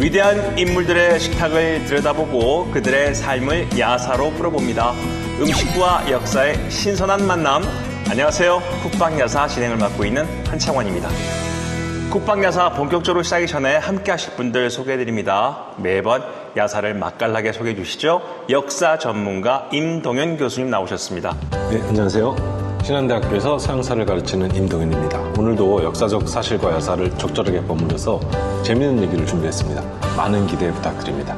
위대한 인물들의 식탁을 들여다보고 그들의 삶을 야사로 풀어봅니다. 음식과 역사의 신선한 만남. 안녕하세요. 국방야사 진행을 맡고 있는 한창원입니다. 국방야사 본격적으로 시작하기 전에 함께 하실 분들 소개해드립니다. 매번 야사를 맛깔나게 소개해 주시죠. 역사 전문가 임동현 교수님 나오셨습니다. 네, 안녕하세요. 신한대학교에서 서양사를 가르치는 임동현입니다. 오늘도 역사적 사실과 야사를 적절하게 버무려서 재미있는 얘기를 준비했습니다. 많은 기대 부탁드립니다.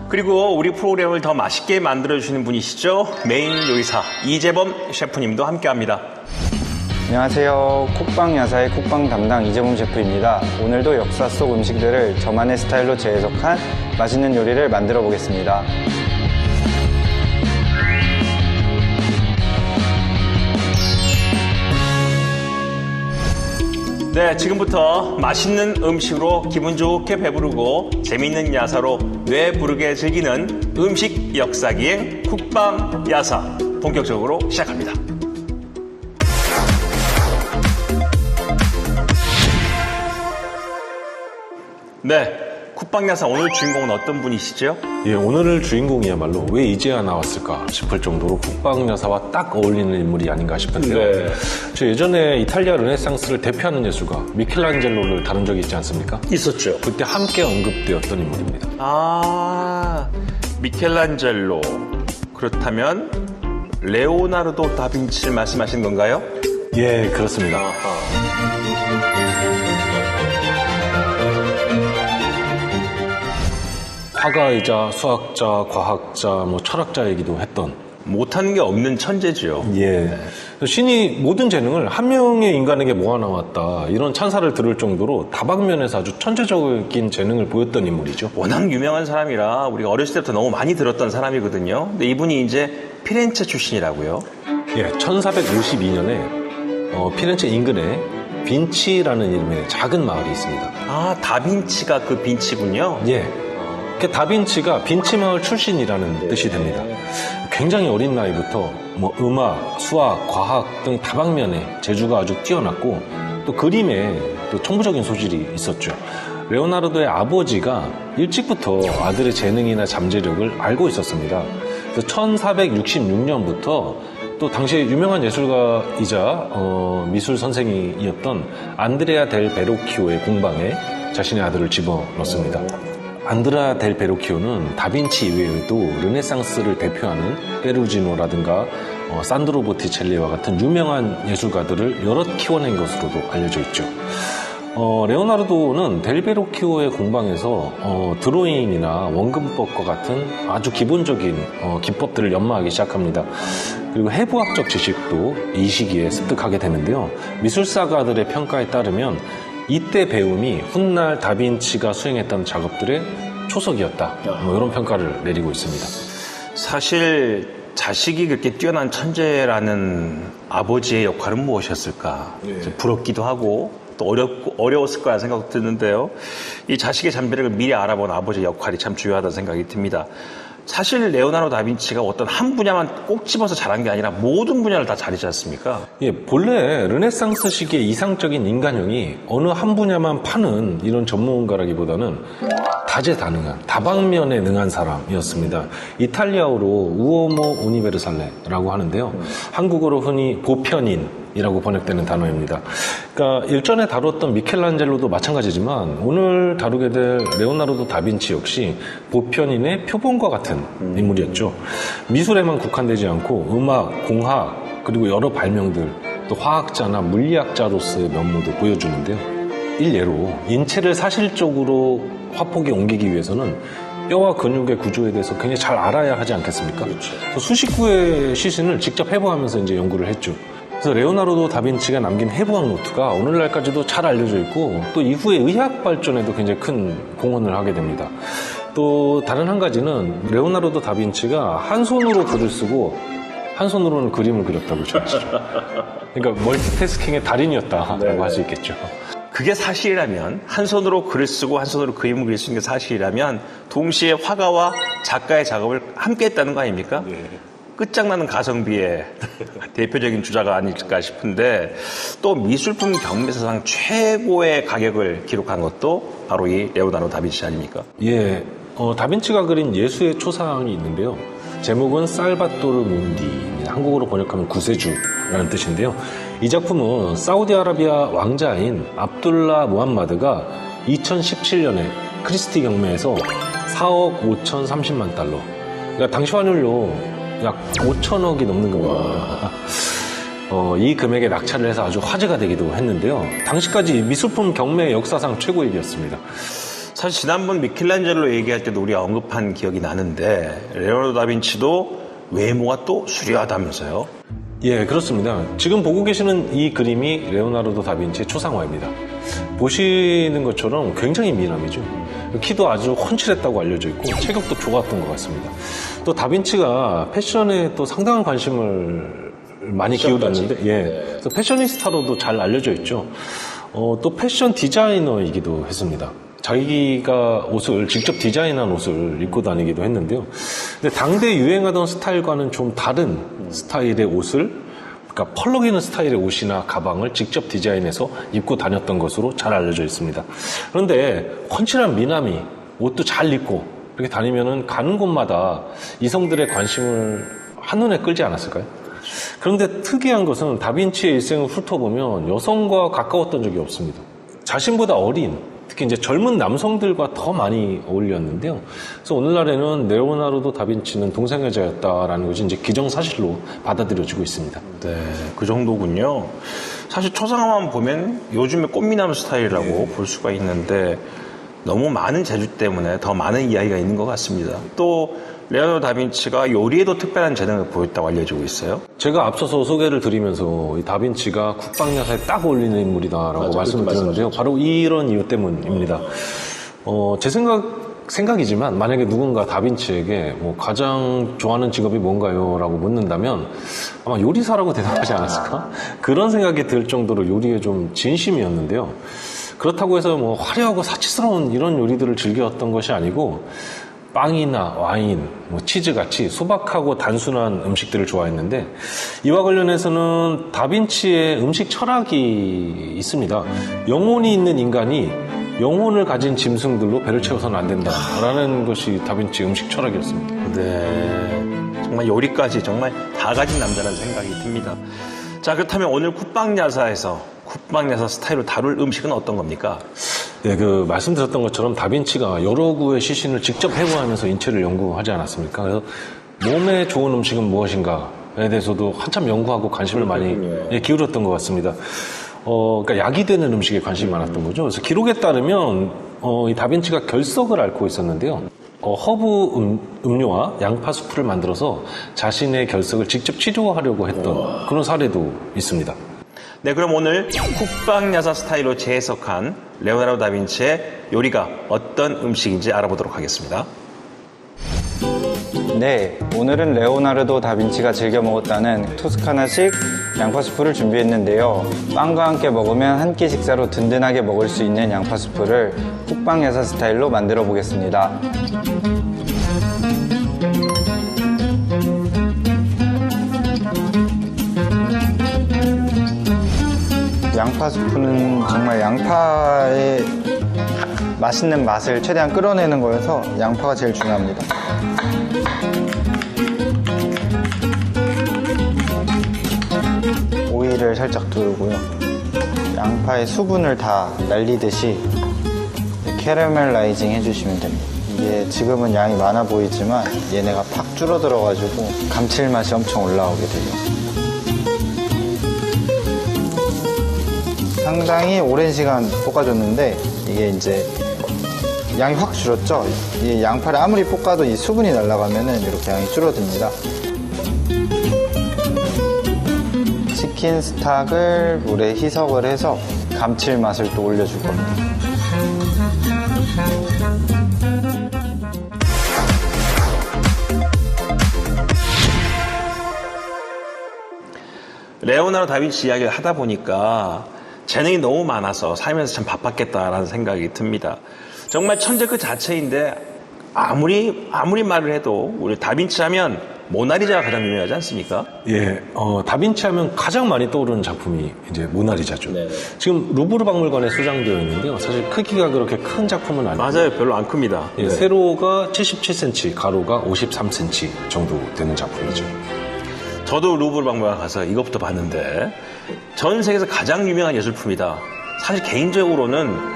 그리고 우리 프로그램을 더 맛있게 만들어주시는 분이시죠. 메인 요리사 이재범 셰프님도 함께합니다. 안녕하세요. 쿡방야사의 쿡방 담당 이재범 셰프입니다. 오늘도 역사 속 음식들을 저만의 스타일로 재해석한 맛있는 요리를 만들어 보겠습니다. 네, 지금부터 맛있는 음식으로 기분 좋게 배부르고 재미있는 야사로 뇌 부르게 즐기는 음식 역사기행 국방야사 본격적으로 시작합니다. 네, 국방야사 오늘 주인공은 어떤 분이시죠? 예, 오늘 주인공이야말로 왜 이제야 나왔을까 싶을 정도로 국방야사와 딱 어울리는 인물이 아닌가 싶은데요. 네. 저 예전에 이탈리아 르네상스를 대표하는 예술가 미켈란젤로를 다룬 적이 있지 않습니까? 있었죠. 그때 함께 언급되었던 인물입니다. 아, 미켈란젤로. 그렇다면 레오나르도 다빈치를 말씀하시는 건가요? 예, 그렇습니다. 화가이자 수학자, 과학자, 철학자이기도 했던 못하는 게 없는 천재죠. 예. 신이 모든 재능을 한 명의 인간에게 모아놓았다. 이런 찬사를 들을 정도로 다방면에서 아주 천재적인 재능을 보였던 인물이죠. 워낙 유명한 사람이라 우리가 어렸을 때부터 너무 많이 들었던 사람이거든요. 근데 이분이 이제 피렌체 출신이라고요. 예, 1452년에 피렌체 인근에 빈치라는 이름의 작은 마을이 있습니다. 아, 다빈치가 그 빈치군요. 예. 그 다빈치가 빈치 마을 출신이라는 뜻이 됩니다. 굉장히 어린 나이부터 음악, 수학, 과학 등 다방면에 재주가 아주 뛰어났고 또 그림에 또 천부적인 소질이 있었죠. 레오나르도의 아버지가 일찍부터 아들의 재능이나 잠재력을 알고 있었습니다. 그래서 1466년부터 또 당시에 유명한 예술가이자 미술 선생이었던 안드레아 델 베로키오의 공방에 자신의 아들을 집어넣습니다. 안드레아 델 베로키오는 다빈치 이외에도 르네상스를 대표하는 페루지노라든가 산드로 보티첼리와 같은 유명한 예술가들을 여럿 키워낸 것으로도 알려져 있죠. 레오나르도는 델 베로키오의 공방에서 드로잉이나 원근법과 같은 아주 기본적인 기법들을 연마하기 시작합니다. 그리고 해부학적 지식도 이 시기에 습득하게 되는데요. 미술사가들의 평가에 따르면 이때 배움이 훗날 다빈치가 수행했던 작업들의 초석이었다. 이런 평가를 내리고 있습니다. 사실 자식이 그렇게 뛰어난 천재라는 아버지의 역할은 무엇이었을까? 예. 부럽기도 하고 또 어려웠을 거라 생각도 드는데요. 이 자식의 잠재력을 미리 알아본 아버지의 역할이 참 중요하다는 생각이 듭니다. 사실 레오나르도 다빈치가 어떤 한 분야만 꼭 집어서 잘한 게 아니라 모든 분야를 다 잘했지 않습니까? 예, 본래 르네상스 시기의 이상적인 인간형이 어느 한 분야만 파는 이런 전문가라기보다는 다재다능한, 다방면에 능한 사람이었습니다. 이탈리아어로 우오모 우니베르살레라고 하는데요. 한국어로 흔히 보편인이라고 번역되는 단어입니다. 그러니까 일전에 다뤘던 미켈란젤로도 마찬가지지만 오늘 다루게 될 레오나르도 다빈치 역시 보편인의 표본과 같은 인물이었죠. 미술에만 국한되지 않고 음악, 공학, 그리고 여러 발명들, 또 화학자나 물리학자로서의 면모도 보여주는데요. 일례로 인체를 사실적으로 화폭에 옮기기 위해서는 뼈와 근육의 구조에 대해서 굉장히 잘 알아야 하지 않겠습니까? 그렇죠. 수십 구의 시신을 직접 해부하면서 이제 연구를 했죠. 그래서 레오나르도 다빈치가 남긴 해부학 노트가 오늘날까지도 잘 알려져 있고 또 이후의 의학 발전에도 굉장히 큰 공헌을 하게 됩니다. 또 다른 한 가지는 레오나르도 다빈치가 한 손으로 글을 쓰고 한 손으로는 그림을 그렸다고 전하죠. 그러니까 멀티태스킹의 달인이었다라고 할 수 있겠죠. 그게 사실이라면, 한 손으로 글을 쓰고 한 손으로 그림을 그릴 수 있는 게 사실이라면 동시에 화가와 작가의 작업을 함께 했다는 거 아닙니까? 끝장나는 가성비의 대표적인 주자가 아닐까 싶은데 또 미술품 경매사상 최고의 가격을 기록한 것도 바로 이 레오나르도 다빈치 아닙니까? 예, 다빈치가 그린 예수의 초상이 있는데요. 제목은 살바토르 문디입니다. 한국어로 번역하면 구세주라는 뜻인데요. 이 작품은 사우디아라비아 왕자인 압둘라 무함마드가 2017년에 크리스티 경매에서 4억 5,030만 달러. 그러니까 당시 환율로 약 5천억이 넘는 겁니다. 이 금액에 낙찰을 해서 아주 화제가 되기도 했는데요. 당시까지 미술품 경매 역사상 최고액이었습니다. 사실 지난번 미켈란젤로 얘기할 때도 우리가 언급한 기억이 나는데 레오나르도 다빈치도 외모가 또 수려하다면서요? 예, 그렇습니다. 지금 보고 계시는 이 그림이 레오나르도 다빈치의 초상화입니다. 보시는 것처럼 굉장히 미남이죠. 키도 아주 훤칠했다고 알려져 있고 체격도 좋았던 것 같습니다. 또 다빈치가 패션에 또 상당한 관심을 많이 기울였는데, 예, 그래서 패셔니스타로도 잘 알려져 있죠. 또 패션 디자이너이기도 했습니다. 자기가 옷을 직접 디자인한 옷을 입고 다니기도 했는데요. 근데 당대 유행하던 스타일과는 좀 다른 스타일의 옷을, 그러니까 펄럭이는 스타일의 옷이나 가방을 직접 디자인해서 입고 다녔던 것으로 잘 알려져 있습니다. 그런데 훤칠한 미남이 옷도 잘 입고 이렇게 다니면은 가는 곳마다 이성들의 관심을 한눈에 끌지 않았을까요? 그런데 특이한 것은 다빈치의 일생을 훑어보면 여성과 가까웠던 적이 없습니다. 자신보다 어린, 특히 이제 젊은 남성들과 더 많이 어울렸는데요. 그래서 오늘날에는 레오나르도 다빈치는 동성애자였다라는 것이 이제 기정사실로 받아들여지고 있습니다. 네, 그 정도군요. 사실 초상화만 보면 요즘의 꽃미남 스타일이라고 볼 수가 있는데 너무 많은 재주 때문에 더 많은 이야기가 있는 것 같습니다. 또 레오나르도 다빈치가 요리에도 특별한 재능을 보였다고 알려지고 있어요. 제가 앞서서 소개를 드리면서 이 다빈치가 국방야사에 딱 어울리는 인물이다라고 말씀을 드렸는데요. 바로 이런 이유 때문입니다. 제 생각이지만 만약에 누군가 다빈치에게 뭐 가장 좋아하는 직업이 뭔가요? 라고 묻는다면 아마 요리사라고 대답하지 않았을까? 그런 생각이 들 정도로 요리에 좀 진심이었는데요. 그렇다고 해서 뭐 화려하고 사치스러운 이런 요리들을 즐겨왔던 것이 아니고 빵이나 와인, 뭐 치즈같이 소박하고 단순한 음식들을 좋아했는데 이와 관련해서는 다빈치의 음식 철학이 있습니다. 영혼이 있는 인간이 영혼을 가진 짐승들로 배를 채워서는 안 된다라는 것이 다빈치 음식 철학이었습니다. 네, 정말 요리까지 정말 다 가진 남자라는 생각이 듭니다. 자, 그렇다면 오늘 국방야사에서 국방야사 스타일로 다룰 음식은 어떤 겁니까? 네, 말씀드렸던 것처럼 다빈치가 여러 구의 시신을 직접 해부하면서 인체를 연구하지 않았습니까? 그래서 몸에 좋은 음식은 무엇인가에 대해서도 한참 연구하고 관심을 많이 기울였던 것 같습니다. 그러니까 약이 되는 음식에 관심이 많았던 거죠. 그래서 기록에 따르면 이 다빈치가 결석을 앓고 있었는데요. 허브 음료와 양파 수프를 만들어서 자신의 결석을 직접 치료하려고 했던 그런 사례도 있습니다. 네, 그럼 오늘 국방야사 스타일로 재해석한 레오나르도 다빈치의 요리가 어떤 음식인지 알아보도록 하겠습니다. 네, 오늘은 레오나르도 다빈치가 즐겨 먹었다는 토스카나식 양파 수프를 준비했는데요. 빵과 함께 먹으면 한 끼 식사로 든든하게 먹을 수 있는 양파 수프를 국방야사 스타일로 만들어 보겠습니다. 양파 수프는 정말 양파의 맛있는 맛을 최대한 끌어내는 거여서 양파가 제일 중요합니다. 오일을 살짝 두르고요. 양파의 수분을 다 날리듯이 캐러멜라이징 해주시면 됩니다. 이게 지금은 양이 많아 보이지만 얘네가 팍 줄어들어가지고 감칠맛이 엄청 올라오게 돼요. 상당히 오랜 시간 볶아줬는데 이게 이제 양이 확 줄었죠. 이 양파를 아무리 볶아도 이 수분이 날아가면은 이렇게 양이 줄어듭니다. 치킨 스탁을 물에 희석을 해서 감칠맛을 또 올려줄 겁니다. 레오나르도 다빈치 이야기를 하다 보니까 재능이 너무 많아서 살면서 참 바빴겠다라는 생각이 듭니다. 정말 천재 그 자체인데 아무리 말을 해도 우리 다빈치 하면 모나리자가 가장 유명하지 않습니까? 예, 다빈치 하면 가장 많이 떠오르는 작품이 이제 모나리자죠. 네네. 지금 루브르 박물관에 소장되어 있는데요. 사실 크기가 그렇게 큰 작품은 아니고 맞아요. 별로 안 큽니다. 예, 세로가 77cm, 가로가 53cm 정도 되는 작품이죠. 저도 루브르 박물관 가서 이것부터 봤는데 전 세계에서 가장 유명한 예술품이다. 사실 개인적으로는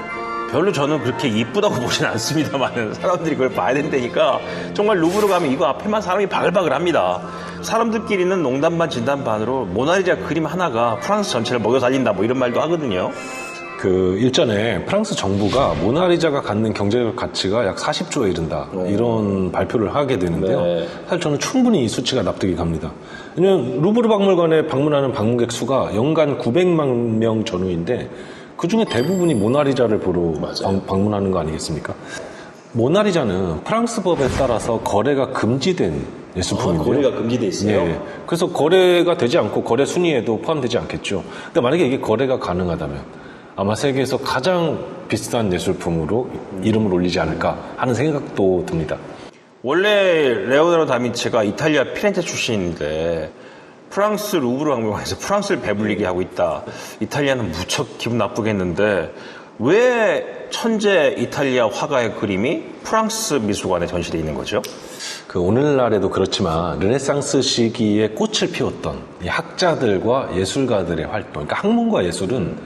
별로 저는 그렇게 이쁘다고 보지는 않습니다만 사람들이 그걸 봐야 된다니까 정말 루브르 가면 이거 앞에만 사람이 바글바글합니다. 사람들끼리는 농담 반 진담 반으로 모나리자 그림 하나가 프랑스 전체를 먹여 살린다 뭐 이런 말도 하거든요. 그 일전에 프랑스 정부가 모나리자가 갖는 경제적 가치가 약 40조에 이른다 이런 발표를 하게 되는데요. 네. 사실 저는 충분히 이 수치가 납득이 갑니다. 왜냐하면 루브르 박물관에 방문하는 방문객 수가 연간 900만 명 전후인데 그중에 대부분이 모나리자를 보러 방문하는 거 아니겠습니까? 모나리자는 프랑스 법에 따라서 거래가 금지된 예술품인데요. 거래가 금지돼 있어요? 예. 그래서 거래가 되지 않고 거래 순위에도 포함되지 않겠죠. 근데 만약에 이게 거래가 가능하다면 아마 세계에서 가장 비싼 예술품으로 이름을 올리지 않을까 하는 생각도 듭니다. 원래 레오나르도 다빈치가 이탈리아 피렌체 출신인데 프랑스 루브르 박물관에서 프랑스를 배불리게 하고 있다. 이탈리아는 무척 기분 나쁘겠는데 왜 천재 이탈리아 화가의 그림이 프랑스 미술관에 전시되어 있는 거죠? 그 오늘날에도 그렇지만 르네상스 시기에 꽃을 피웠던 이 학자들과 예술가들의 활동, 그러니까 학문과 예술은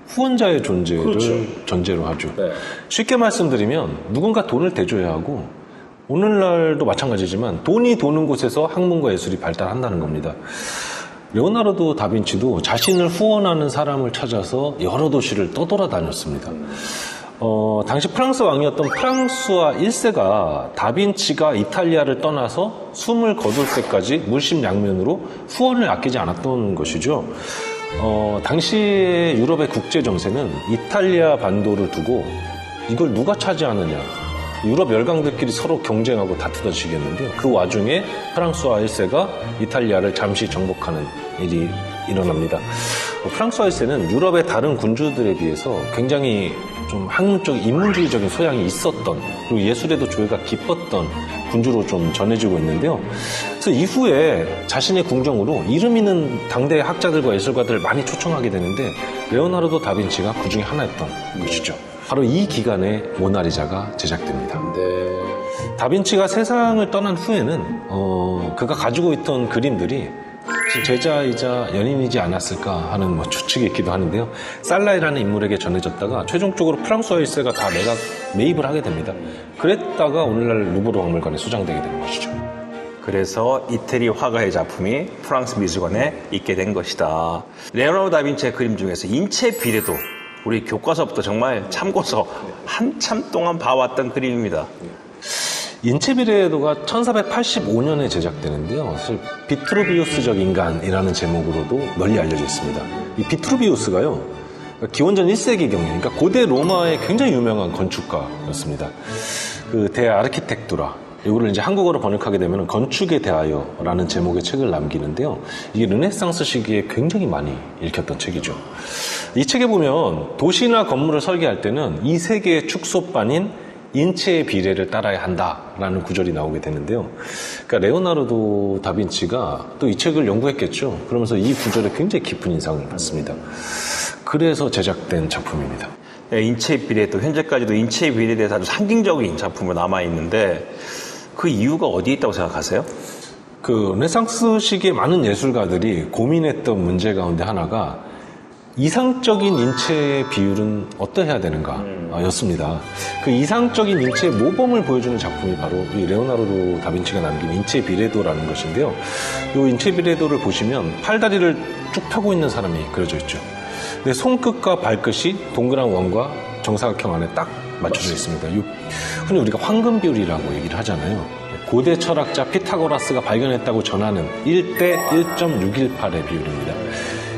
후원자의 존재를 전제로 하죠. 네. 쉽게 말씀드리면 누군가 돈을 대줘야 하고 오늘날도 마찬가지지만 돈이 도는 곳에서 학문과 예술이 발달한다는 겁니다. 레오나르도 다빈치도 자신을 후원하는 사람을 찾아서 여러 도시를 떠돌아다녔습니다. 당시 프랑스 왕이었던 프랑스와 1세가 다빈치가 이탈리아를 떠나서 숨을 거둘 때까지 물심양면으로 후원을 아끼지 않았던 것이죠. 당시의 유럽의 국제 정세는 이탈리아 반도를 두고 이걸 누가 차지하느냐, 유럽 열강들끼리 서로 경쟁하고 다투던 시기였는데요. 그 와중에 프랑스와 1세가 이탈리아를 잠시 정복하는 일이 일어납니다. 프랑스와 1세는 유럽의 다른 군주들에 비해서 굉장히 좀 학문적, 인문주의적인 소양이 있었던, 그리고 예술에도 조예가 깊었던 군주로 좀 전해지고 있는데요. 그래서 이후에 자신의 궁정으로 이름 있는 당대의 학자들과 예술가들을 많이 초청하게 되는데 레오나르도 다빈치가 그 중에 하나였던 것이죠. 바로 이 기간에 모나리자가 제작됩니다. 다빈치가 세상을 떠난 후에는 그가 가지고 있던 그림들이 제자이자 연인이지 않았을까 하는 추측이 있기도 하는데요. 살라이라는 인물에게 전해졌다가 최종적으로 프랑스와 1세가 다 매입을 하게 됩니다. 그랬다가 오늘날 루브르 박물관에 소장되게 되는 것이죠. 그래서 이태리 화가의 작품이 프랑스 미술관에 있게 된 것이다. 레오나르도 다빈치의 그림 중에서 인체 비례도 우리 교과서부터 정말 참고서 한참 동안 봐왔던 그림입니다. 인체비례도가 1485년에 제작되는데요. 사실 비트루비우스적 인간이라는 제목으로도 널리 알려져 있습니다. 이 비트루비우스가요, 기원전 1세기경에, 그러니까 고대 로마의 굉장히 유명한 건축가였습니다. 그 데 아르키텍투라, 이거를 이제 한국어로 번역하게 되면 건축에 대하여라는 제목의 책을 남기는데요. 이게 르네상스 시기에 굉장히 많이 읽혔던 책이죠. 이 책에 보면 도시나 건물을 설계할 때는 이 세 개의 축소반인 인체의 비례를 따라야 한다라는 구절이 나오게 되는데요. 그러니까 레오나르도 다빈치가 또 이 책을 연구했겠죠. 그러면서 이 구절에 굉장히 깊은 인상을 받습니다. 그래서 제작된 작품입니다. 인체의 비례도 현재까지도 인체의 비례에 대해서 아주 상징적인 작품으로 남아있는데 그 이유가 어디에 있다고 생각하세요? 그 르네상스 시기의 많은 예술가들이 고민했던 문제 가운데 하나가 이상적인 인체의 비율은 어떠해야 되는가 였습니다. 그 이상적인 인체의 모범을 보여주는 작품이 바로 이 레오나르도 다빈치가 남긴 인체 비례도라는 것인데요. 이 인체 비례도를 보시면 팔다리를 쭉 펴고 있는 사람이 그려져 있죠. 근데 손끝과 발끝이 동그란 원과 정사각형 안에 딱 맞춰져 있습니다. 흔히 우리가 황금 비율이라고 얘기를 하잖아요. 고대 철학자 피타고라스가 발견했다고 전하는 1대 1.618의 비율입니다.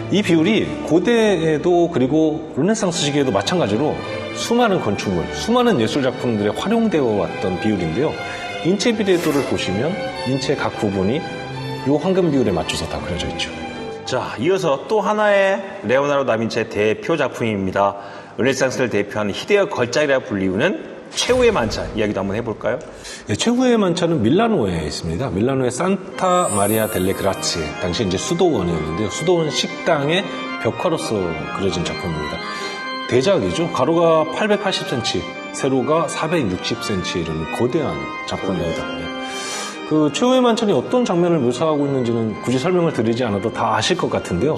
이 비율이 고대에도 그리고 르네상스 시기에도 마찬가지로 수많은 건축물, 수많은 예술작품들에 활용되어 왔던 비율인데요. 인체 비례도를 보시면 인체의 각 부분이 이 황금 비율에 맞춰서 다 그려져 있죠. 자, 이어서 또 하나의 레오나르도 다빈치의 대표 작품입니다. 르네상스를 대표하는 희대의 걸작이라 불리우는 최후의 만찬 이야기도 한번 해볼까요? 네, 최후의 만찬은 밀라노에 있습니다. 밀라노의 산타 마리아 델레 그라치에, 당시 이제 수도원이었는데요. 수도원 식당의 벽화로서 그려진 작품입니다. 대작이죠. 가로가 880cm, 세로가 460cm 이런 거대한 작품입니다. 그 최후의 만찬이 어떤 장면을 묘사하고 있는지는 굳이 설명을 드리지 않아도 다 아실 것 같은데요.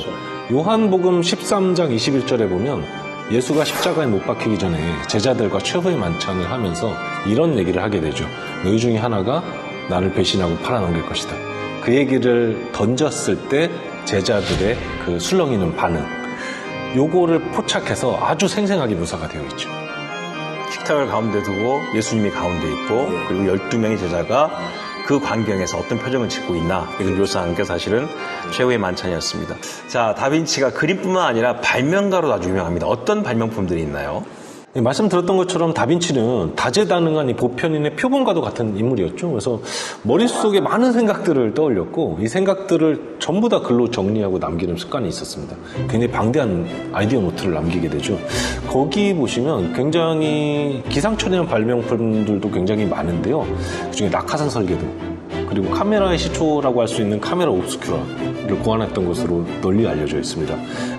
요한복음 13장 21절에 보면 예수가 십자가에 못 박히기 전에 제자들과 최후의 만찬을 하면서 이런 얘기를 하게 되죠. 너희 중에 하나가 나를 배신하고 팔아넘길 것이다. 그 얘기를 던졌을 때 제자들의 그 술렁이는 반응, 요거를 포착해서 아주 생생하게 묘사가 되어 있죠. 식탁을 가운데 두고 예수님이 가운데 있고 그리고 12명의 제자가 그 광경에서 어떤 표정을 짓고 있나 이걸 묘사한 게 사실은 최후의 만찬이었습니다. 자, 다빈치가 그림뿐만 아니라 발명가로 아주 유명합니다. 어떤 발명품들이 있나요? 네, 말씀드렸던 것처럼 다빈치는 다재다능한 이 보편인의 표본과도 같은 인물이었죠. 그래서 머릿속에 많은 생각들을 떠올렸고 이 생각들을 전부 다 글로 정리하고 남기는 습관이 있었습니다. 굉장히 방대한 아이디어 노트를 남기게 되죠. 거기 보시면 굉장히 기상천외한 발명품들도 굉장히 많은데요. 그중에 낙하산 설계도, 그리고 카메라의 시초라고 할 수 있는 카메라 옵스큐라를 고안했던 것으로 널리 알려져 있습니다.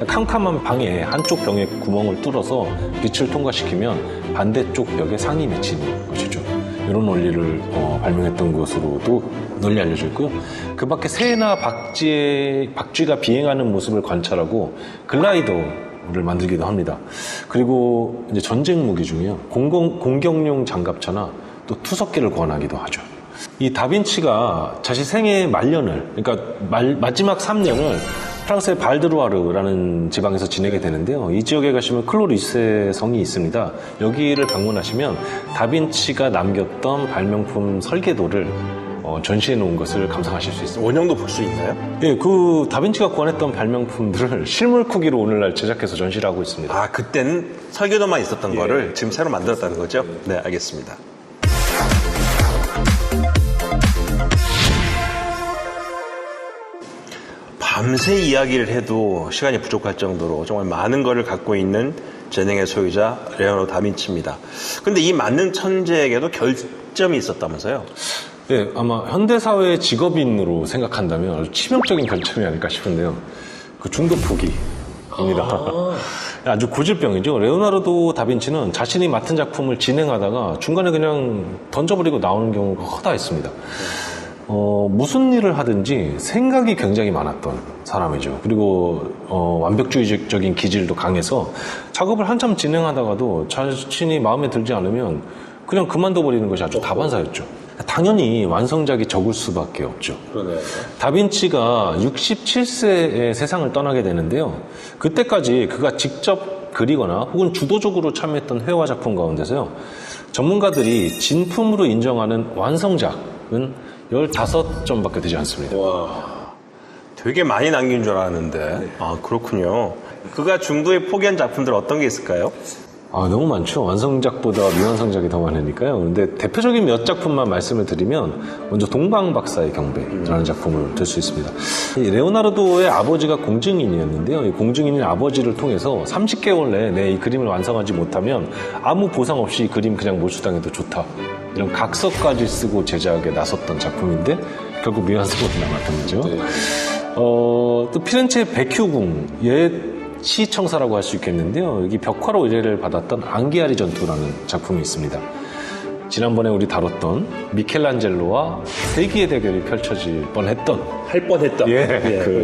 캄캄한 방에 한쪽 병에 구멍을 뚫어서 빛을 통과시키면 반대쪽 벽에 상이 맺히는 것이죠. 이런 원리를 발명했던 것으로도 널리 알려져 있고요. 그 밖에 새나 박쥐가 비행하는 모습을 관찰하고 글라이더를 만들기도 합니다. 그리고 이제 전쟁 무기 중에요. 공격용 장갑차나 또 투석기를 고안하기도 하죠. 이 다빈치가 자신 생애 말년을, 그러니까 마지막 3년을 프랑스의 발드루아르라는 지방에서 지내게 되는데요. 이 지역에 가시면 클로리세 성이 있습니다. 여기를 방문하시면 다빈치가 남겼던 발명품 설계도를 전시해 놓은 것을 감상하실 수 있습니다. 원형도 볼 수 있나요? 예, 그 다빈치가 고안했던 발명품들을 실물 크기로 오늘날 제작해서 전시를 하고 있습니다. 아, 그때는 설계도만 있었던 거를 지금 새로 만들었다는 거죠? 네, 알겠습니다. 밤새 이야기를 해도 시간이 부족할 정도로 정말 많은 것을 갖고 있는 재능의 소유자 레오나르도 다빈치입니다. 그런데 이 만능 천재에게도 결점이 있었다면서요? 네, 아마 현대사회의 직업인으로 생각한다면 아주 치명적인 결점이 아닐까 싶은데요. 그 중도 포기입니다. 아주 고질병이죠. 레오나르도 다빈치는 자신이 맡은 작품을 진행하다가 중간에 그냥 던져버리고 나오는 경우가 허다했습니다. 무슨 일을 하든지 생각이 굉장히 많았던 사람이죠. 그리고 완벽주의적인 기질도 강해서 작업을 한참 진행하다가도 자신이 마음에 들지 않으면 그냥 그만둬버리는 것이 아주 다반사였죠. 당연히 완성작이 적을 수밖에 없죠. 그러네요. 다빈치가 67세에 세상을 떠나게 되는데요. 그때까지 그가 직접 그리거나 혹은 주도적으로 참여했던 회화 작품 가운데서요, 전문가들이 진품으로 인정하는 완성작은 15점밖에 되지 않습니다. 와, 되게 많이 남긴 줄 알았는데. 아, 그렇군요. 그가 중도에 포기한 작품들 어떤 게 있을까요? 너무 많죠. 완성작보다 미완성작이 더 많으니까요. 그런데 대표적인 몇 작품만 말씀을 드리면 먼저 동방박사의 경배라는 작품을 들 수 있습니다. 이 레오나르도의 아버지가 공증인이었는데요. 이 공증인의 아버지를 통해서 30개월 내에 내 이 그림을 완성하지 못하면 아무 보상 없이 이 그림 그냥 몰수당해도 좋다, 이런 각서까지 쓰고 제작에 나섰던 작품인데 결국 미완성으로 남았던 거죠. 또 피렌체 베큐궁 옛 시청사라고 할 수 있겠는데요. 여기 벽화로 의뢰를 받았던 앙기아리 전투라는 작품이 있습니다. 지난번에 우리 다뤘던 미켈란젤로와 세기의 대결이 펼쳐질 뻔했던,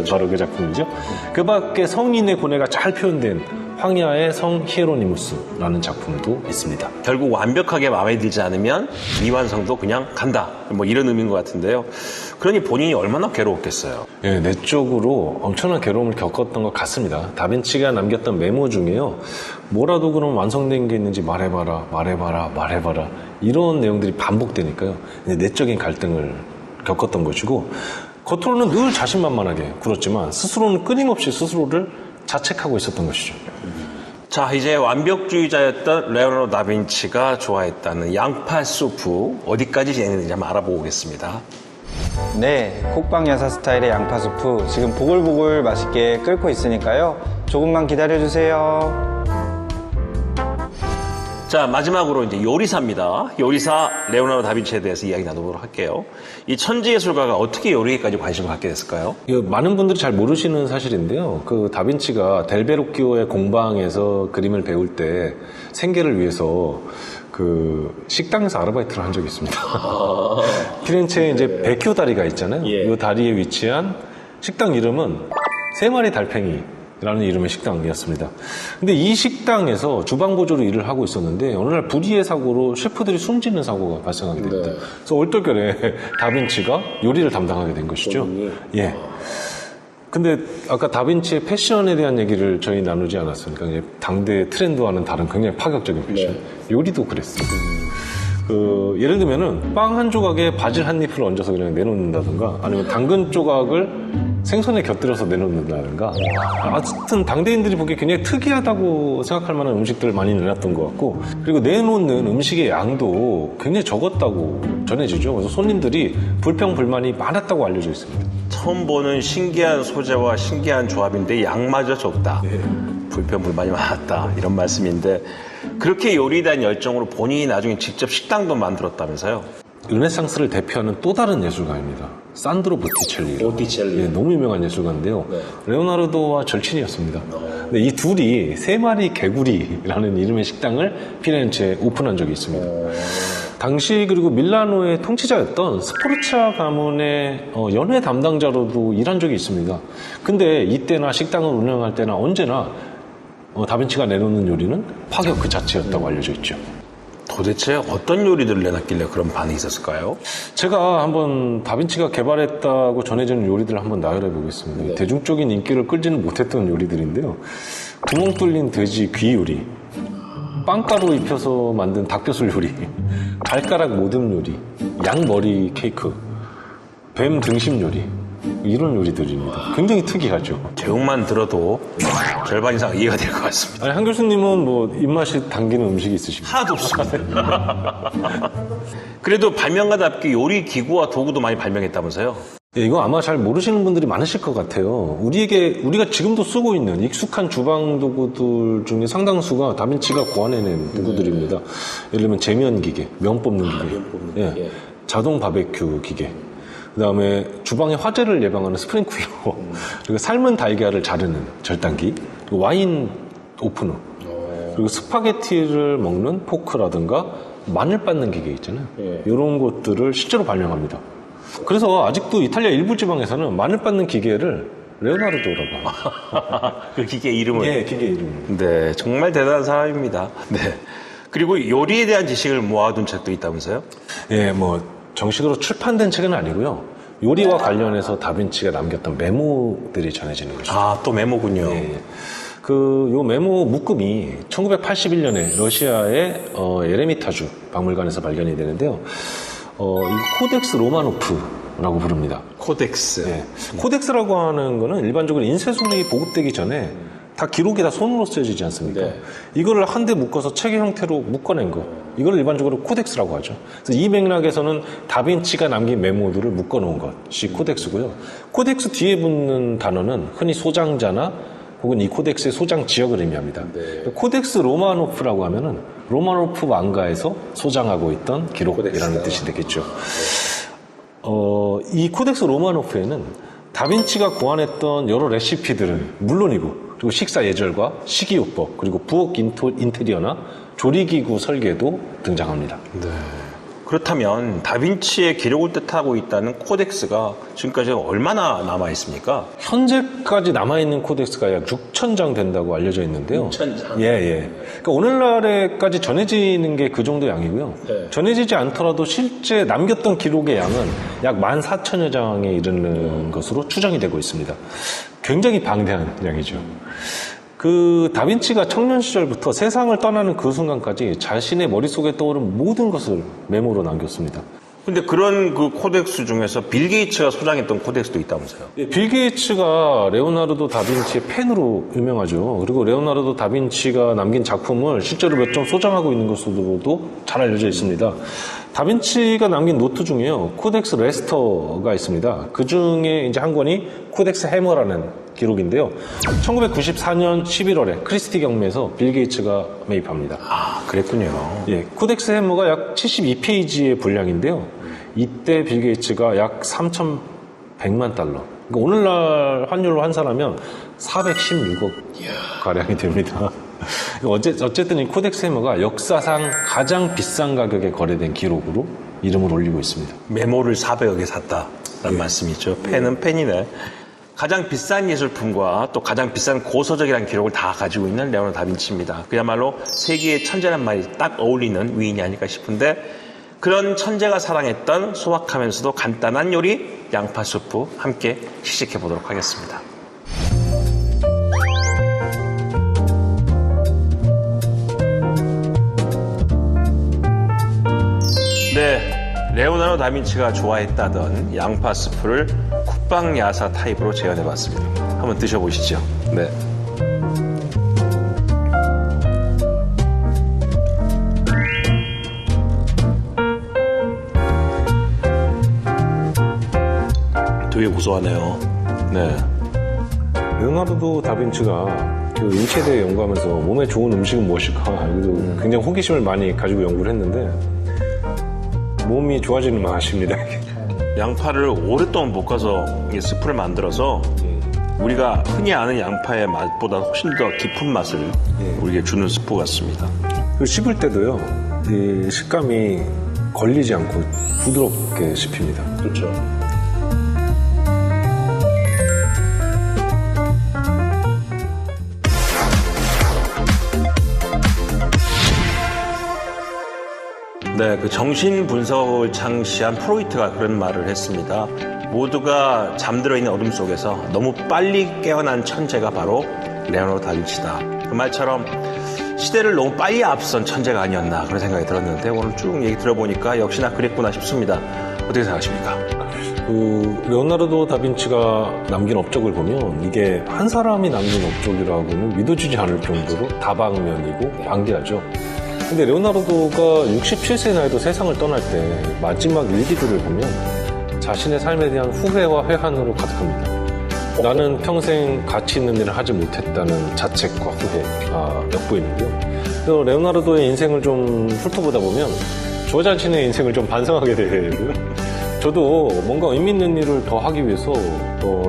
바로 그 작품이죠. 그 밖에 성인의 고뇌가 잘 표현된 황야의 성 히에로니무스라는 작품도 있습니다. 결국 완벽하게 마음에 들지 않으면 미완성도 그냥 간다, 뭐 이런 의미인 것 같은데요. 그러니 본인이 얼마나 괴로웠겠어요. 예, 내적으로 엄청난 괴로움을 겪었던 것 같습니다. 다빈치가 남겼던 메모 중에요, 뭐라도 그럼 완성된 게 있는지 말해봐라 이런 내용들이 반복되니까요, 내적인 갈등을 겪었던 것이고, 겉으로는 늘 자신만만하게 굴었지만 스스로는 끊임없이 스스로를 자책하고 있었던 것이죠. 자, 이제 완벽주의자였던 레오나르도 다빈치가 좋아했다는 양파 수프 어디까지 진행되는지 한번 알아보고 오겠습니다. 네, 콕방 여사 스타일의 양파 수프 지금 보글보글 맛있게 끓고 있으니까요. 조금만 기다려주세요. 자, 마지막으로 이제 요리사입니다. 요리사 레오나르도 다빈치에 대해서 이야기 나누도록 할게요. 이 천지예술가가 어떻게 요리에까지 관심을 갖게 됐을까요? 많은 분들이 잘 모르시는 사실인데요. 그 다빈치가 델베로키오의 공방에서 그림을 배울 때 생계를 위해서 그 식당에서 아르바이트를 한 적이 있습니다. 피렌체에 이제 베큐 다리가 있잖아요. 예. 이 다리에 위치한 식당 이름은 세 마리 달팽이라는 이름의 식당이었습니다. 근데 이 식당에서 주방보조로 일을 하고 있었는데 어느 날 불의의 사고로 셰프들이 숨지는 사고가 발생하게 됩니다. 그래서 얼떨결에 다빈치가 요리를 담당하게 된 것이죠. 예. 근데 아까 다빈치의 패션에 대한 얘기를 저희 나누지 않았습니까? 이제 당대 트렌드와는 다른 굉장히 파격적인 패션. 요리도 그랬어요. 예를 들면은 빵 한 조각에 바질 한 잎을 얹어서 그냥 내놓는다든가 아니면 당근 조각을 생선에 곁들여서 내놓는다든가 하여튼 당대인들이 보기에 굉장히 특이하다고 생각할 만한 음식들을 많이 내놨던 것 같고 그리고 내놓는 음식의 양도 굉장히 적었다고 전해지죠. 그래서 손님들이 불평불만이 많았다고 알려져 있습니다. 처음 보는 신기한 소재와 신기한 조합인데 양마저 적다. 불평불만이 많았다. 이런 말씀인데 그렇게 요리에 대한 열정으로 본인이 나중에 직접 식당도 만들었다면서요? 르네상스를 대표하는 또 다른 예술가입니다. 산드로 보티첼리. 예, 너무 유명한 예술가인데요. 레오나르도와 절친이었습니다. 근데 이 둘이 세 마리 개구리라는 이름의 식당을 피렌체에 오픈한 적이 있습니다. 당시 그리고 밀라노의 통치자였던 스포르차 가문의 연회 담당자로도 일한 적이 있습니다. 근데 이때나 식당을 운영할 때나 언제나 다빈치가 내놓는 요리는 파격 그 자체였다고 알려져 있죠. 도대체 어떤 요리들을 내놨길래 그런 반응이 있었을까요? 제가 한번 다빈치가 개발했다고 전해지는 요리들을 한번 나열해 보겠습니다. 대중적인 인기를 끌지는 못했던 요리들인데요. 구멍 뚫린 돼지 귀 요리, 빵가루 입혀서 만든 닭뼈술 요리, 발가락 모듬 요리, 양머리 케이크, 뱀 등심 요리 이런 요리들입니다. 굉장히 특이하죠. 제목만 들어도 절반 이상 이해가 될 것 같습니다. 아니, 한 교수님은 뭐 입맛이 당기는 음식이 있으십니까? 하나도 없습니다. 그래도 발명가답게 요리 기구와 도구도 많이 발명했다면서요? 예, 이거 아마 잘 모르시는 분들이 많으실 것 같아요. 우리가 지금도 쓰고 있는 익숙한 주방 도구들 중에 상당수가 다빈치가 고안해낸 도구들입니다. 예를 들면 제면 기계, 면 뽑는 기계, 예, 자동 바베큐 기계, 그 다음에 주방의 화재를 예방하는 스프링클러, 그리고 삶은 달걀을 자르는 절단기, 그리고 와인 오프너, 그리고 스파게티를 먹는 포크라든가 마늘 빻는 기계 있잖아요. 이런 것들을 실제로 발명합니다. 그래서 아직도 이탈리아 일부 지방에서는 마늘 빻는 기계를 레오나르도라고 합니다. 그 기계 이름을? 예, 기계 이름. 네, 정말 대단한 사람입니다. 네. 그리고 요리에 대한 지식을 모아둔 책도 있다면서요? 예, 뭐 정식으로 출판된 책은 아니고요. 요리와 관련해서 다빈치가 남겼던 메모들이 전해지는 거죠. 아, 또 메모군요. 예. 요 메모 묶음이 1981년에 러시아의 에레미타주 박물관에서 발견이 되는데요. 이 코덱스 로마노프라고 부릅니다. 코덱스. 예. 코덱스라고 하는 거는 일반적으로 인쇄술이 보급되기 전에 다 기록이 다 손으로 쓰여지지 않습니까? 네. 이거를 한데 묶어서 책의 형태로 묶어낸 거. 이걸 일반적으로 코덱스라고 하죠. 그래서 이 맥락에서는 다빈치가 남긴 메모들을 묶어놓은 것이 코덱스고요. 코덱스 뒤에 붙는 단어는 흔히 소장자나 혹은 이 코덱스의 소장 지역을 의미합니다. 코덱스 로마노프라고 하면은 로마노프 왕가에서 소장하고 있던 기록이라는 뜻이 되겠죠. 이 코덱스 로마노프에는 다빈치가 고안했던 여러 레시피들은 물론이고 그리고 식사 예절과 식이요법 그리고 부엌 인테리어나 조리기구 설계도 등장합니다. 네. 그렇다면 다빈치의 기록을 뜻하고 있다는 코덱스가 지금까지 얼마나 남아있습니까? 현재까지 남아있는 코덱스가 약 6,000장 된다고 알려져 있는데요. 6,000장? 예. 그러니까 오늘날에까지 전해지는 게 그 정도 양이고요. 네. 전해지지 않더라도 실제 남겼던 기록의 양은 약 14,000여 장에 이르는 것으로 추정이 되고 있습니다. 굉장히 방대한 양이죠. 그 다빈치가 청년 시절부터 세상을 떠나는 그 순간까지 자신의 머릿속에 떠오른 모든 것을 메모로 남겼습니다. 근데 그런 그 코덱스 중에서 빌 게이츠가 소장했던 코덱스도 있다면서요? 빌 게이츠가 레오나르도 다빈치의 팬으로 유명하죠. 그리고 레오나르도 다빈치가 남긴 작품을 실제로 몇 점 소장하고 있는 것으로도 잘 알려져 있습니다. 다빈치가 남긴 노트 중에요. 코덱스 레스터가 있습니다. 그 중에 이제 한 권이 코덱스 해머라는 기록인데요. 1994년 11월에 크리스티 경매에서 빌 게이츠가 매입합니다. 아, 그랬군요. 예, 코덱스 해머가 약 72페이지의 분량인데요. 이때 빌 게이츠가 약 3,100만 달러. 그러니까 오늘날 환율로 환산하면 416억 가량이 됩니다. 어쨌든 이 코덱스 해머가 역사상 가장 비싼 가격에 거래된 기록으로 이름을 올리고 있습니다. 메모를 400억에 샀다라는 말씀이죠. 펜은 펜이네. 가장 비싼 예술품과 또 가장 비싼 고서적이라는 기록을 다 가지고 있는 레오나르도 다빈치입니다. 그야말로 세계의 천재란 말이 딱 어울리는 위인이 아닐까 싶은데 그런 천재가 사랑했던 소박하면서도 간단한 요리 양파 수프 함께 시식해 보도록 하겠습니다. 네, 레오나르도 다빈치가 좋아했다던 양파 스프를 국방 야사 타입으로 재현해봤습니다. 한번 드셔보시죠. 네. 되게 고소하네요. 네. 레오나르도 다빈치가 그 인체대에 연구하면서 몸에 좋은 음식은 무엇일까 굉장히 호기심을 많이 가지고 연구를 했는데 몸이 좋아지는 맛입니다. 양파를 오랫동안 볶아서 이 스프를 만들어서 우리가 흔히 아는 양파의 맛보다 훨씬 더 깊은 맛을 우리에게 주는 스프 같습니다. 그 씹을 때도요, 이 식감이 걸리지 않고 부드럽게 씹힙니다. 그렇죠. 네, 그 정신 분석을 창시한 프로이트가 그런 말을 했습니다. 모두가 잠들어 있는 어둠 속에서 너무 빨리 깨어난 천재가 바로 레오나르도 다빈치다. 그 말처럼 시대를 너무 빨리 앞선 천재가 아니었나 그런 생각이 들었는데 오늘 쭉 얘기 들어보니까 역시나 그랬구나 싶습니다. 어떻게 생각하십니까? 그 레오나르도 다빈치가 남긴 업적을 보면 이게 한 사람이 남긴 업적이라고는 믿어지지 않을 정도로 다방면이고 방대하죠. 근데 레오나르도가 67세 나이도 세상을 떠날 때 마지막 일기들을 보면 자신의 삶에 대한 후회와 회한으로 가득합니다. 나는 평생 가치 있는 일을 하지 못했다는 자책과 후회가 엿보이는데요. 그래서 레오나르도의 인생을 좀 훑어보다 보면 저 자신의 인생을 좀 반성하게 되고요. 저도 뭔가 의미 있는 일을 더 하기 위해서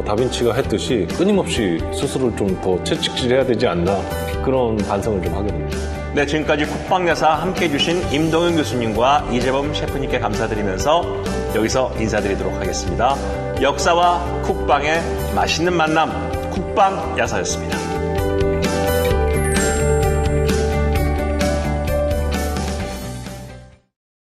다빈치가 했듯이 끊임없이 스스로를 좀 더 채찍질해야 되지 않나 그런 반성을 좀 하게 됩니다. 네, 지금까지 쿡방야사 함께해 주신 임동윤 교수님과 이재범 셰프님께 감사드리면서 여기서 인사드리도록 하겠습니다. 역사와 쿡방의 맛있는 만남 쿡방야사였습니다.